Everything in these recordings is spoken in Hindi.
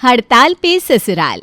हड़ताल पे ससुराल।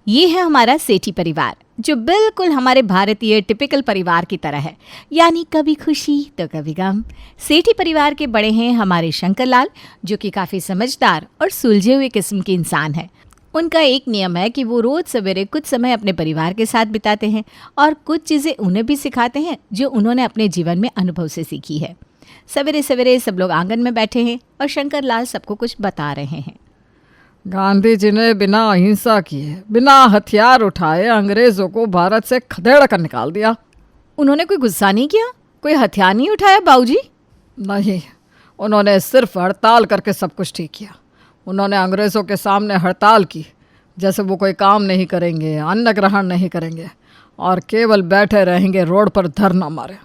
ये है हमारा सेठी परिवार, जो बिल्कुल हमारे भारतीय टिपिकल परिवार की तरह है, यानी कभी खुशी तो कभी गम। सेठी परिवार के बड़े हैं हमारे शंकर लाल, जो कि काफ़ी समझदार और सुलझे हुए किस्म के इंसान है। उनका एक नियम है कि वो रोज़ सवेरे कुछ समय अपने परिवार के साथ बिताते हैं और कुछ चीज़ें उन्हें भी सिखाते हैं जो उन्होंने अपने जीवन में अनुभव से सीखी है। सवेरे सवेरे सब लोग आंगन में बैठे हैं और शंकर लाल सबको कुछ बता रहे हैं। गांधी जी ने बिना अहिंसा किए, बिना हथियार उठाए अंग्रेजों को भारत से खदेड़ कर निकाल दिया। उन्होंने कोई गुस्सा नहीं किया, कोई हथियार नहीं उठाया बाबूजी? नहीं, उन्होंने सिर्फ हड़ताल करके सब कुछ ठीक किया। उन्होंने अंग्रेज़ों के सामने हड़ताल की, जैसे वो कोई काम नहीं करेंगे, अन्न ग्रहण नहीं करेंगे और केवल बैठे रहेंगे, रोड पर धरना मारे।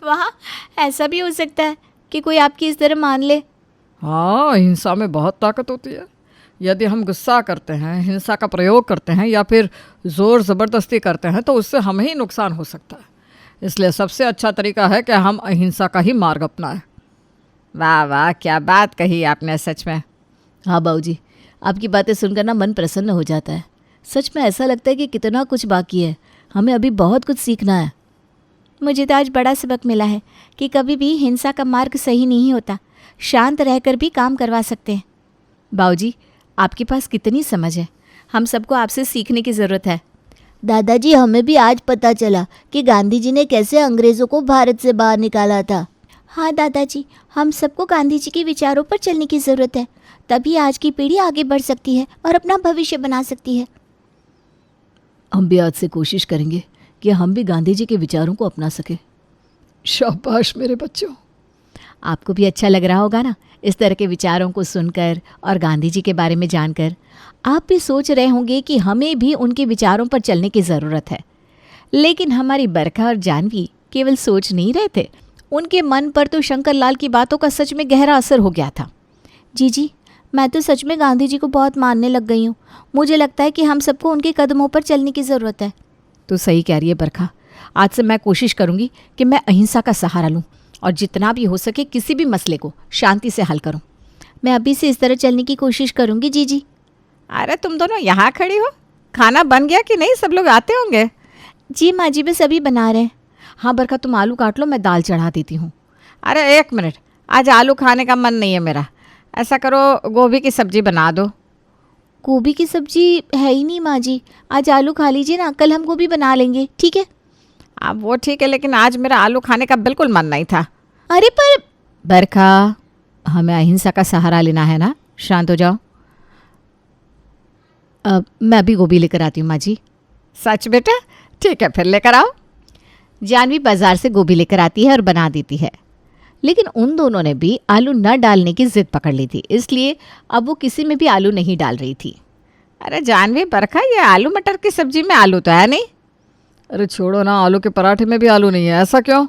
वाह, ऐसा भी हो सकता है कि कोई आपकी इस तरह मान ले? हाँ, अहिंसा में बहुत ताकत होती है। यदि हम गुस्सा करते हैं, हिंसा का प्रयोग करते हैं या फिर ज़ोर ज़बरदस्ती करते हैं तो उससे हमें ही नुकसान हो सकता है। इसलिए सबसे अच्छा तरीका है कि हम अहिंसा का ही मार्ग अपनाएं। वाह वाह, क्या बात कही आपने सच में। हाँ बाबूजी, आपकी बातें सुनकर ना मन प्रसन्न हो जाता है। सच में ऐसा लगता है कि कितना कुछ बाकी है, हमें अभी बहुत कुछ सीखना है। मुझे तो आज बड़ा सबक मिला है कि कभी भी हिंसा का मार्ग सही नहीं होता, शांत रहकर भी काम करवा सकते हैं। बाबूजी, आपके पास कितनी समझ है, हम सबको आपसे सीखने की ज़रूरत है। दादाजी, हमें भी आज पता चला कि गांधी जी ने कैसे अंग्रेज़ों को भारत से बाहर निकाला था। हाँ दादाजी, हम सबको गांधी जी के विचारों पर चलने की ज़रूरत है, तभी आज की पीढ़ी आगे बढ़ सकती है और अपना भविष्य बना सकती है। हम भी आज से कोशिश करेंगे कि हम भी गांधी जी के विचारों को अपना सके। शाबाश मेरे बच्चों। आपको भी अच्छा लग रहा होगा ना इस तरह के विचारों को सुनकर और गांधी जी के बारे में जानकर। आप भी सोच रहे होंगे कि हमें भी उनके विचारों पर चलने की ज़रूरत है। लेकिन हमारी बरखा और जानवी केवल सोच नहीं रहे थे, उनके मन पर तो शंकर लाल की बातों का सच में गहरा असर हो गया था। जी, मैं तो सच में गांधी जी को बहुत मानने लग गई हूँ। मुझे लगता है कि हम सबको उनके कदमों पर चलने की ज़रूरत है। तो सही कह रही है बरखा। आज से मैं कोशिश करूँगी कि मैं अहिंसा का सहारा लूँ और जितना भी हो सके किसी भी मसले को शांति से हल करूं। मैं अभी से इस तरह चलने की कोशिश करूंगी। जी। अरे तुम दोनों यहाँ खड़ी हो, खाना बन गया कि नहीं? सब लोग आते होंगे। जी माँ जी, बस अभी बना रहे हैं। हाँ बरखा, तुम आलू काट लो, मैं दाल चढ़ा देती हूँ। अरे एक मिनट, आज आलू खाने का मन नहीं है मेरा। ऐसा करो, गोभी की सब्जी बना दो। गोभी की सब्जी है ही नहीं माँ जी, आज आलू खा लीजिए ना, कल हम गोभी बना लेंगे, ठीक है? अब वो ठीक है, लेकिन आज मेरा आलू खाने का बिल्कुल मन नहीं था। अरे पर बरखा, हमें अहिंसा का सहारा लेना है ना, शांत हो जाओ। मैं अभी गोभी लेकर आती हूँ माँ जी। सच बेटा? ठीक है, फिर लेकर आओ। जानवी बाजार से गोभी लेकर आती है और बना देती है, लेकिन उन दोनों ने भी आलू न डालने की जिद पकड़ ली थी, इसलिए अब वो किसी में भी आलू नहीं डाल रही थी। अरे जानवी, बरखा, ये आलू मटर की सब्जी में आलू तो है नहीं। अरे छोड़ो ना, आलू के पराठे में भी आलू नहीं है, ऐसा क्यों?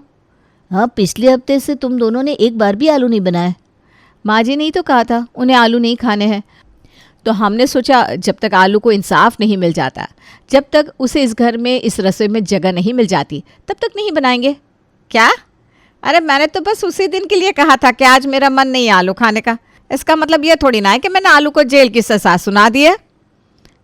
हाँ, पिछले हफ्ते से तुम दोनों ने एक बार भी आलू नहीं बनाया। माँ जी ने ही तो कहा था उन्हें आलू नहीं खाने हैं, तो हमने सोचा जब तक आलू को इंसाफ नहीं मिल जाता, जब तक उसे इस घर में, इस रसोई में जगह नहीं मिल जाती, तब तक नहीं बनाएंगे। क्या? अरे मैंने तो बस उसी दिन के लिए कहा था कि आज मेरा मन नहीं है आलू खाने का। इसका मतलब ये थोड़ी ना है कि मैंने आलू को जेल की सजा सुना दी है।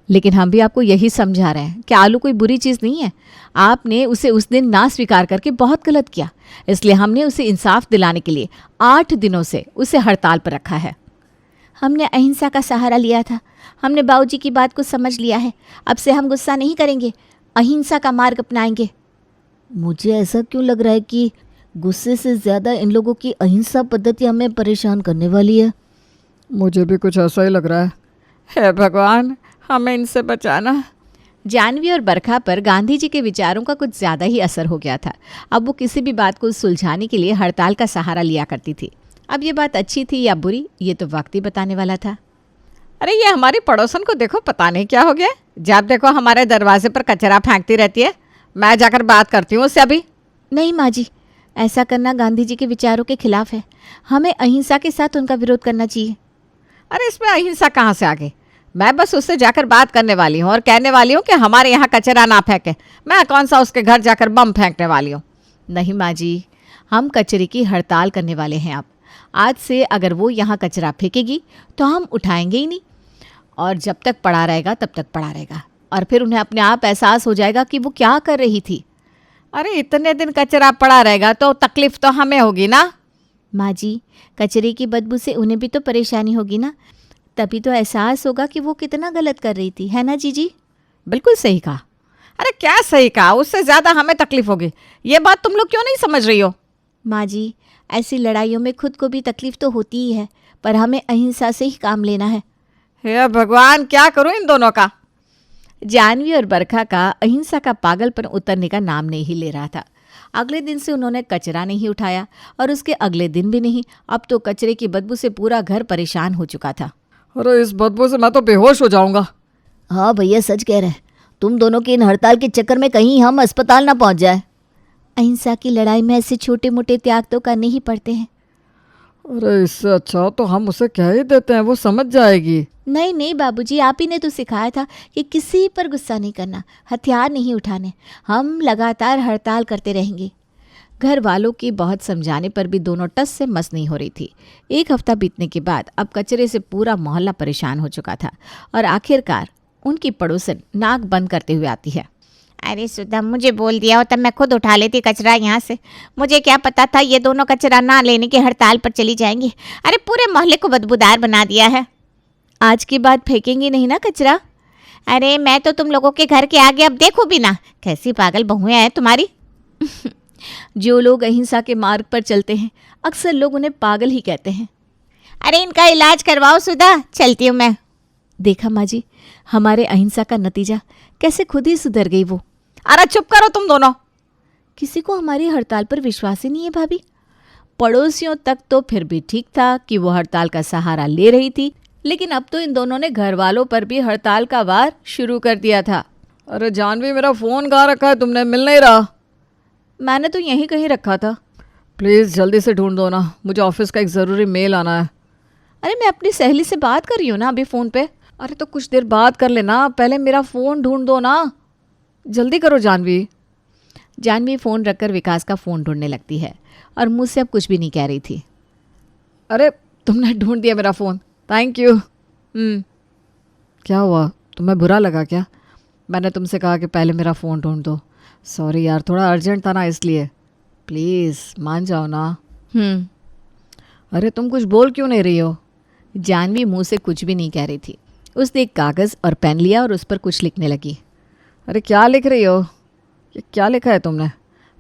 लेकिन हम भी आपको यही समझा रहे हैं कि आलू कोई बुरी चीज़ नहीं है। आपने उसे उस दिन ना स्वीकार करके बहुत गलत किया, इसलिए हमने उसे इंसाफ दिलाने के लिए 8 दिनों से उसे हड़ताल पर रखा है। हमने अहिंसा का सहारा लिया था, हमने बाबूजी की बात को समझ लिया है। अब से हम गुस्सा नहीं करेंगे, अहिंसा का मार्ग अपनाएंगे। मुझे ऐसा क्यों लग रहा है कि गुस्से से ज़्यादा इन लोगों की अहिंसा पद्धति हमें परेशान करने वाली है। मुझे भी कुछ ऐसा ही लग रहा है। हे भगवान, हमें इनसे बचाना। जानवी और बरखा पर गांधी जी के विचारों का कुछ ज़्यादा ही असर हो गया था। अब वो किसी भी बात को सुलझाने के लिए हड़ताल का सहारा लिया करती थी। अब ये बात अच्छी थी या बुरी, ये तो वक्त ही बताने वाला था। अरे ये हमारी पड़ोसन को देखो, पता नहीं क्या हो गया। जब देखो हमारे दरवाजे पर कचरा फेंकती रहती है। मैं जाकर बात करती हूँ उससे अभी। नहीं माँ जी, ऐसा करना गांधी जी के विचारों के खिलाफ है। हमें अहिंसा के साथ उनका विरोध करना चाहिए। अरे इसमें अहिंसा कहाँ से आ गई? मैं बस उससे जाकर बात करने वाली हूँ और कहने वाली हूँ कि हमारे यहाँ कचरा ना फेंके। मैं कौन सा उसके घर जाकर बम फेंकने वाली हूँ? नहीं माँ जी, हम कचरे की हड़ताल करने वाले हैं। अब आज से अगर वो यहाँ कचरा फेंकेगी तो हम उठाएंगे ही नहीं। और जब तक पड़ा रहेगा तब तक पड़ा रहेगा, और फिर उन्हें अपने आप एहसास हो जाएगा कि वो क्या कर रही थी। अरे इतने दिन कचरा पड़ा रहेगा तो तकलीफ तो हमें होगी ना। माँ जी, कचरे की बदबू से उन्हें भी तो परेशानी होगी ना, तभी तो एहसास होगा कि वो कितना गलत कर रही थी, है ना जीजी? बिल्कुल सही कहा। अरे क्या सही कहा, उससे ज़्यादा हमें तकलीफ होगी। ये बात तुम लोग क्यों नहीं समझ रही हो? माँ जी, ऐसी लड़ाइयों में खुद को भी तकलीफ तो होती ही है, पर हमें अहिंसा से ही काम लेना है। हे भगवान, क्या करूं इन दोनों का। जानवी और बरखा का अहिंसा का पागलपन उतरने का नाम नहीं ही ले रहा था। अगले दिन से उन्होंने कचरा नहीं उठाया और उसके अगले दिन भी नहीं। अब तो कचरे की बदबू से पूरा घर परेशान हो चुका था। अरे इस बदबू से मैं तो बेहोश हो जाऊंगा। हाँ भैया, सच कह रहे हैं। तुम दोनों के इन हड़ताल के चक्कर में कहीं हम अस्पताल ना पहुंच जाए। अहिंसा की लड़ाई में ऐसे छोटे मोटे त्याग तो करने ही पड़ते हैं। अरे इससे अच्छा तो हम उसे कह ही देते हैं, वो समझ जाएगी। नहीं नहीं बाबूजी, आप ही ने तो सिखाया था कि किसी पर गुस्सा नहीं करना, हथियार नहीं उठाने। हम लगातार हड़ताल करते रहेंगे। घर वालों की बहुत समझाने पर भी दोनों टस से मस नहीं हो रही थी। एक हफ्ता बीतने के बाद अब कचरे से पूरा मोहल्ला परेशान हो चुका था और आखिरकार उनकी पड़ोसन नाक बंद करते हुए आती है। अरे सुधा, मुझे बोल दिया होता मैं खुद उठा लेती कचरा यहाँ से। मुझे क्या पता था ये दोनों कचरा ना लेने की हड़ताल पर चली जाएंगी। अरे पूरे मोहल्ले को बदबूदार बना दिया है। आज के बाद फेंकेंगे नहीं ना कचरा? अरे मैं तो तुम लोगों के घर के आगे अब देखूं भी ना। कैसी पागल बहुएं हैं तुम्हारी। जो लोग अहिंसा के मार्ग पर चलते हैं अक्सर लोग उन्हें पागल ही कहते हैं। अरे इनका इलाज करवाओ सुधा, चलती हूँ मैं। देखा माँ जी, हमारे अहिंसा का नतीजा कैसे खुद ही सुधर गई वो। अरे चुप करो तुम दोनों। किसी को हमारी हड़ताल पर विश्वास ही नहीं है भाभी। पड़ोसियों तक तो फिर भी ठीक था कि वो हड़ताल का सहारा ले रही थी, लेकिन अब तो इन दोनों ने घर वालों पर भी हड़ताल का वार शुरू कर दिया था। अरे जानवी, मेरा फ़ोन कहाँ रखा है तुमने? मिल नहीं रहा। मैंने तो यहीं कहीं रखा था। प्लीज़ जल्दी से ढूंढ दो ना, मुझे ऑफिस का एक ज़रूरी मेल आना है। अरे मैं अपनी सहेली से बात कर रही हूँ ना अभी फ़ोन पे। अरे तो कुछ देर बात कर लेना, पहले मेरा फ़ोन ढूंढ दो ना। जल्दी करो जानवी। जानवी फ़ोन रखकर विकास का फ़ोन ढूंढने लगती है और मुझसे अब कुछ भी नहीं कह रही थी। अरे तुमने ढूंढ दिया मेरा फ़ोन, थैंक यू। क्या हुआ, तुम्हें बुरा लगा क्या? मैंने तुमसे कहा कि पहले मेरा फ़ोन ढूंढ दो। सॉरी यार, थोड़ा अर्जेंट था ना इसलिए। प्लीज़ मान जाओ ना। अरे तुम कुछ बोल क्यों नहीं रही हो? जानवी मुंह से कुछ भी नहीं कह रही थी। उसने एक कागज़ और पेन लिया और उस पर कुछ लिखने लगी। अरे क्या लिख रही हो? ये क्या लिखा है तुमने?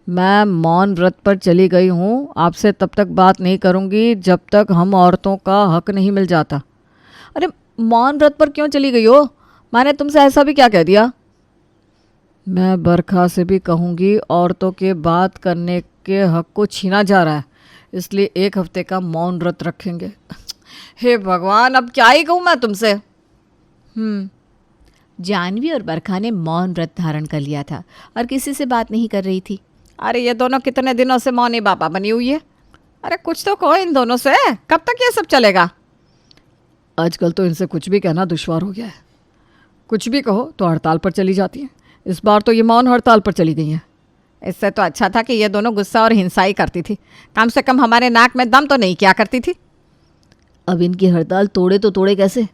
मैं मौन व्रत पर चली गई हूँ, आपसे तब तक बात नहीं करूँगी जब तक हम औरतों का हक नहीं मिल जाता। अरे मौन व्रत पर क्यों चली गई हो? मैंने तुमसे ऐसा भी क्या कह दिया? मैं बरखा से भी कहूँगी, औरतों के बात करने के हक को छीना जा रहा है, इसलिए 1 हफ्ते का मौन व्रत रखेंगे। हे भगवान, अब क्या ही कहूँ मैं तुमसे। जानवी और बरखा ने मौन व्रत धारण कर लिया था और किसी से बात नहीं कर रही थी। अरे ये दोनों कितने दिनों से मौनी बाबा बनी हुई है। अरे कुछ तो कहो इन दोनों से, कब तक ये सब चलेगा? आजकल तो इनसे कुछ भी कहना दुश्वार हो गया है। कुछ भी कहो तो हड़ताल पर चली जाती हैं। इस बार तो ये मौन हड़ताल पर चली गई हैं। इससे तो अच्छा था कि ये दोनों गुस्सा और हिंसा ही करती थी, कम से कम हमारे नाक में दम तो नहीं किया करती थी। अब इनकी हड़ताल तोड़े तो तोड़े कैसे?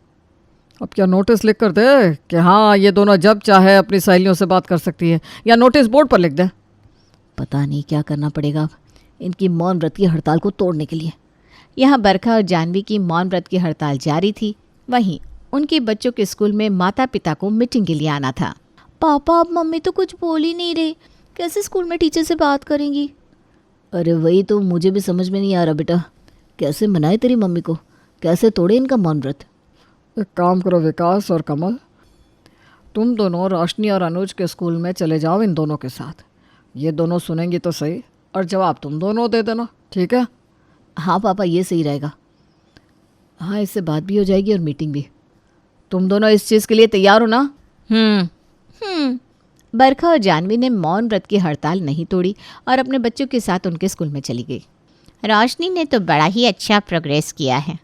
अब क्या नोटिस लिख कर दे कि हाँ ये दोनों जब चाहे अपनी सहेलियों से बात कर सकती है, या नोटिस बोर्ड पर लिख दे? पता नहीं क्या करना पड़ेगा अब इनकी मौन व्रत की हड़ताल को तोड़ने के लिए। यहाँ बरखा और जानवी की मौन व्रत की हड़ताल जारी थी। वहीं उनके बच्चों के स्कूल में माता पिता को मीटिंग के लिए आना था। पापा, अब मम्मी तो कुछ बोल ही नहीं रही, कैसे स्कूल में टीचर से बात करेंगी? अरे वही तो मुझे भी समझ में नहीं आ रहा बेटा, कैसे मनाए तेरी मम्मी को, कैसे तोड़े इनका मौन व्रत? एक काम करो विकास और कमल, तुम दोनों रोशनी और अनुज के स्कूल में चले जाओ इन दोनों के साथ। ये दोनों सुनेंगी तो सही, और जवाब तुम दोनों दे देना, ठीक है? हाँ पापा, ये सही रहेगा। हाँ, इससे बात भी हो जाएगी और मीटिंग भी। तुम दोनों इस चीज़ के लिए तैयार हो ना? बरखा और जानवी ने मौन व्रत की हड़ताल नहीं तोड़ी और अपने बच्चों के साथ उनके स्कूल में चली गई। रोशनी ने तो बड़ा ही अच्छा प्रोग्रेस किया है।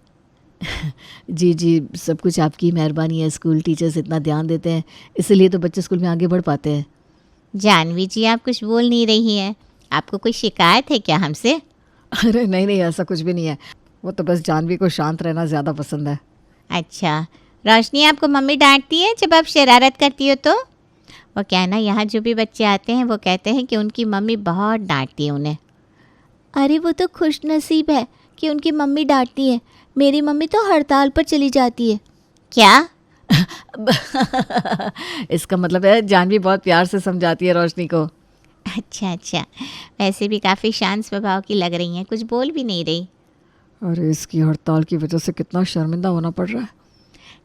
जी जी, सब कुछ आपकी मेहरबानी है। स्कूल टीचर्स इतना ध्यान देते हैं, इसीलिए तो बच्चे स्कूल में आगे बढ़ पाते हैं। जानवी जी, आप कुछ बोल नहीं रही हैं, आपको कोई शिकायत है क्या हमसे? अरे नहीं नहीं, ऐसा कुछ भी नहीं है। वो तो बस जानवी को शांत रहना ज़्यादा पसंद है। अच्छा, रोशनी, आपको मम्मी डांटती है जब आप शरारत करती हो तो? वो क्या है ना, यहाँ जो भी बच्चे आते हैं वो कहते हैं कि उनकी मम्मी बहुत डांटती है उन्हें। अरे वो तो खुश नसीब है कि उनकी मम्मी डांटती है। मेरी मम्मी तो हड़ताल पर चली जाती है। क्या? इसका मतलब है जानवी बहुत प्यार से समझाती है रोशनी को। अच्छा अच्छा, वैसे भी काफ़ी शांत स्वभाव की लग रही हैं, कुछ बोल भी नहीं रही। अरे इसकी हड़ताल की वजह से कितना शर्मिंदा होना पड़ रहा है।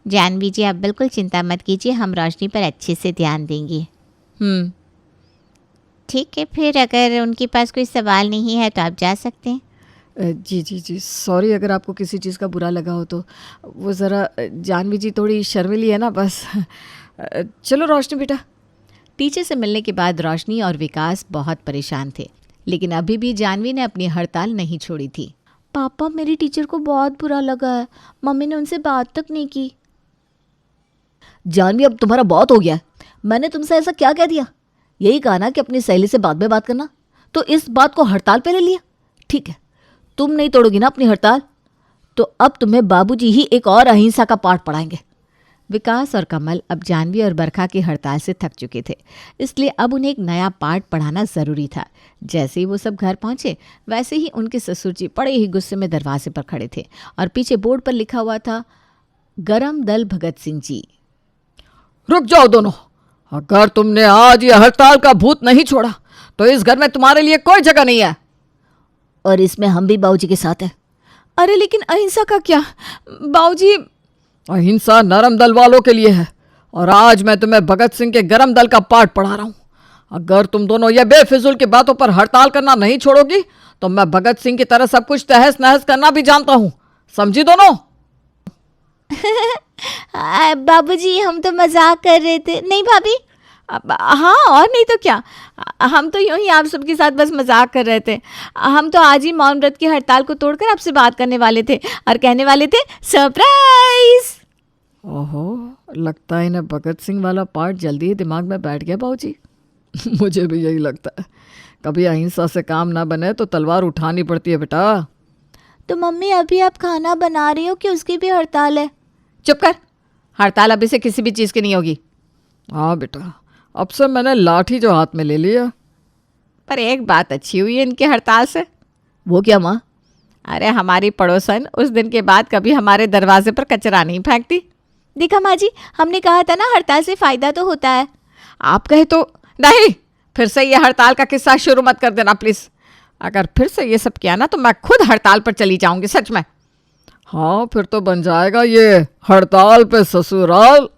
जानवी जी, आप बिल्कुल चिंता मत कीजिए, हम रोशनी पर अच्छे से ध्यान देंगे। ठीक है, फिर अगर उनके पास कोई सवाल नहीं है तो आप जा सकते हैं। जी जी जी, सॉरी अगर आपको किसी चीज़ का बुरा लगा हो तो। वो ज़रा जानवी जी थोड़ी शर्मिली है ना, बस। चलो रोशनी बेटा। टीचर से मिलने के बाद रोशनी और विकास बहुत परेशान थे, लेकिन अभी भी जानवी ने अपनी हड़ताल नहीं छोड़ी थी। पापा, मेरी टीचर को बहुत बुरा लगा है। मम्मी ने उनसे बात तक नहीं की। जानवी, अब तुम्हारा बहुत हो गया है। मैंने तुमसे ऐसा क्या कह दिया? यही कहा ना कि अपनी सहेली से बाद में बात करना, तो इस बात को हड़ताल पे ले लिया। ठीक है, तुम नहीं तोड़ोगी ना अपनी हड़ताल, तो अब तुम्हें बाबूजी ही एक और अहिंसा का पाठ पढ़ाएंगे। विकास और कमल अब जानवी और बरखा की हड़ताल से थक चुके थे, इसलिए अब उन्हें एक नया पाठ पढ़ाना ज़रूरी था। जैसे ही वो सब घर पहुंचे, वैसे ही उनके ससुर जी बड़े ही गुस्से में दरवाजे पर खड़े थे और पीछे बोर्ड पर लिखा हुआ था, गरम दल भगत सिंह जी। रुक जाओ दोनों, अगर तुमने आज ये हड़ताल का भूत नहीं छोड़ा तो इस घर में तुम्हारे लिए कोई जगह नहीं है। और इसमें हम भी बाबूजी के साथ हैं। अरे लेकिन अहिंसा का क्या बाबूजी? अहिंसा नरम दल वालों के लिए है, और आज मैं तुम्हें भगत सिंह के गरम दल का पाठ पढ़ा रहा हूँ। अगर तुम दोनों ये बेफिजूल की बातों पर हड़ताल करना नहीं छोड़ोगी तो मैं भगत सिंह की तरह सब कुछ तहस नहस करना भी जानता हूँ, समझी दोनों? बाबूजी, हम तो मजाक कर रहे थे। नहीं भाभी? हाँ, और नहीं तो क्या। हम तो यूं ही आप सबके साथ बस मजाक कर रहे थे। हम तो आज ही मौन व्रत की हड़ताल को तोड़कर आपसे बात करने वाले थे और कहने वाले थे सरप्राइज। ओहो, लगता है इन्हें भगत सिंह वाला पार्ट जल्दी ही दिमाग में बैठ गया बाबूजी। मुझे भी यही लगता है, कभी अहिंसा से काम ना बने तो तलवार उठानी पड़ती है बेटा। तो मम्मी, अभी आप खाना बना रही हो कि उसकी भी हड़ताल है? चुप कर, हड़ताल अभी से किसी भी चीज़ की नहीं होगी। हाँ बेटा, अब से मैंने लाठी जो हाथ में ले लिया। पर एक बात अच्छी हुई है इनकी हड़ताल से। वो क्या माँ? अरे हमारी पड़ोसन उस दिन के बाद कभी हमारे दरवाजे पर कचरा नहीं फेंकती। देखा माँ जी, हमने कहा था ना हड़ताल से फ़ायदा तो होता है। आप कहे तो नहीं, फिर से ये हड़ताल का किस्सा शुरू मत कर देना प्लीज़। अगर फिर से ये सब किया ना तो मैं खुद हड़ताल पर चली जाऊंगी, सच में। हाँ, फिर तो बन जाएगा ये हड़ताल पे ससुराल।